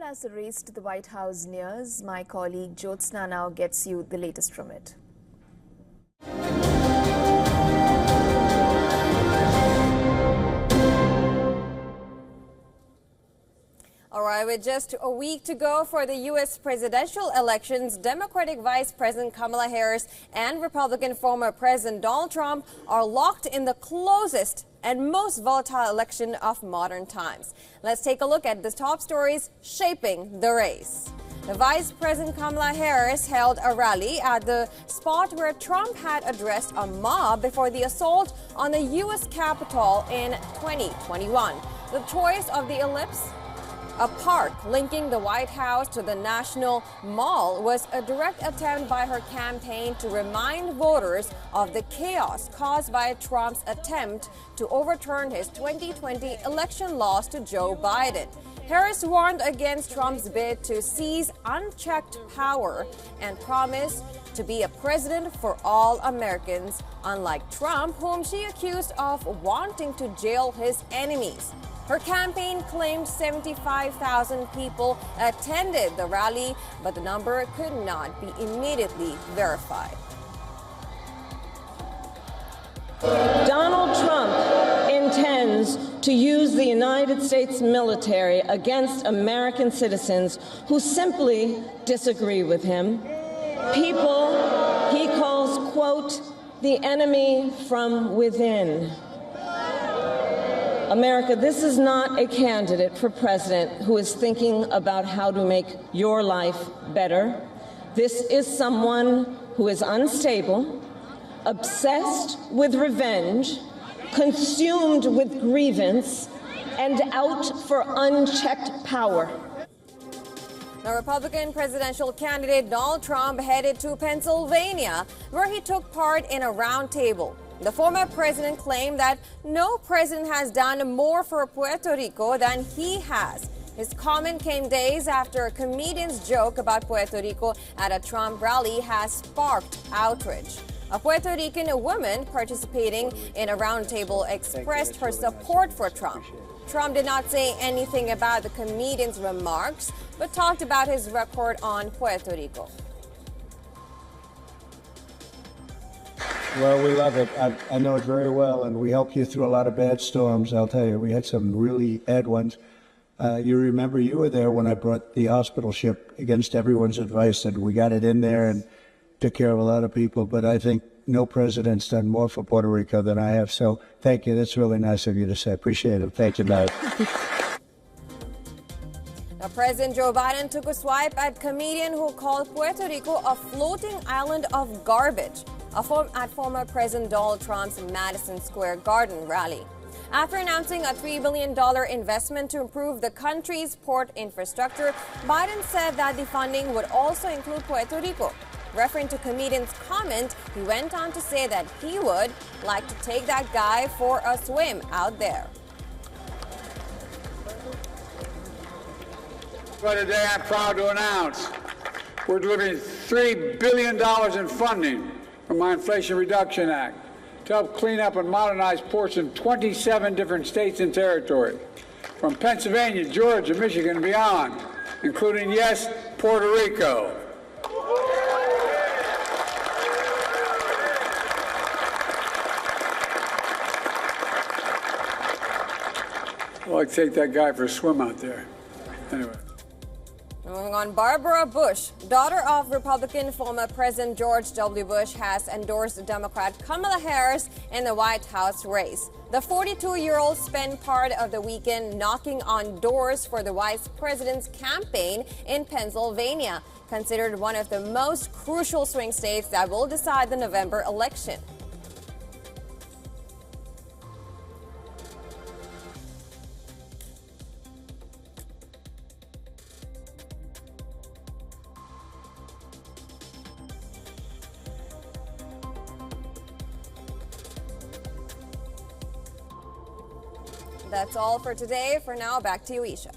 as the race to the White House nears, my colleague Jyotsna now gets you the latest from it. All right, with just a week to go for the U.S. presidential elections, Democratic Vice President Kamala Harris and Republican former President Donald Trump are locked in the closest and most volatile election of modern times. Let's take a look at the top stories shaping the race. The Vice President Kamala Harris held a rally at the spot where Trump had addressed a mob before the assault on the U.S. Capitol in 2021. The choice of the ellipse, a park linking the White House to the National Mall, was a direct attempt by her campaign to remind voters of the chaos caused by Trump's attempt to overturn his 2020 election loss to Joe Biden. Harris warned against Trump's bid to seize unchecked power and promised to be a president for all Americans, unlike Trump, whom she accused of wanting to jail his enemies. Her campaign claimed 75,000 people attended the rally, but the number could not be immediately verified. Donald Trump intends to use the United States military against American citizens who simply disagree with him. People he calls, quote, the enemy from within. America, this is not a candidate for president who is thinking about how to make your life better. This is someone who is unstable, obsessed with revenge, consumed with grievance, and out for unchecked power. The Republican presidential candidate Donald Trump headed to Pennsylvania, where he took part in a roundtable. The former president claimed that no president has done more for Puerto Rico than he has. His comment came days after a comedian's joke about Puerto Rico at a Trump rally has sparked outrage. A Puerto Rican woman participating in a roundtable expressed her support for Trump. Trump did not say anything about the comedian's remarks, but talked about his record on Puerto Rico. Well, we love it. I know it very well, and we helped you through a lot of bad storms, I'll tell you. We had some really bad ones. You remember you were there when I brought the hospital ship against everyone's advice, and we got it in there and took care of a lot of people. But I think no president's done more for Puerto Rico than I have. So thank you. That's really nice of you to say. Appreciate it. Thank you, guys. Now, President Joe Biden took a swipe at comedian who called Puerto Rico a floating island of garbage at former President Donald Trump's Madison Square Garden rally. After announcing a $3 billion investment to improve the country's port infrastructure, Biden said that the funding would also include Puerto Rico. Referring to comedian's comment, he went on to say that he would like to take that guy for a swim out there. But today I'm proud to announce we're delivering $3 billion in funding from my Inflation Reduction Act to help clean up and modernize ports in 27 different states and territories, from Pennsylvania, Georgia, Michigan, and beyond, including, yes, Puerto Rico. I'd like to take that guy for a swim out there. Anyway. Moving on, Barbara Bush, daughter of Republican former President George W. Bush, has endorsed Democrat Kamala Harris in the White House race. The 42-year-old spent part of the weekend knocking on doors for the vice president's campaign in Pennsylvania, considered one of the most crucial swing states that will decide the November election. That's all for today. For now, back to you, Isha.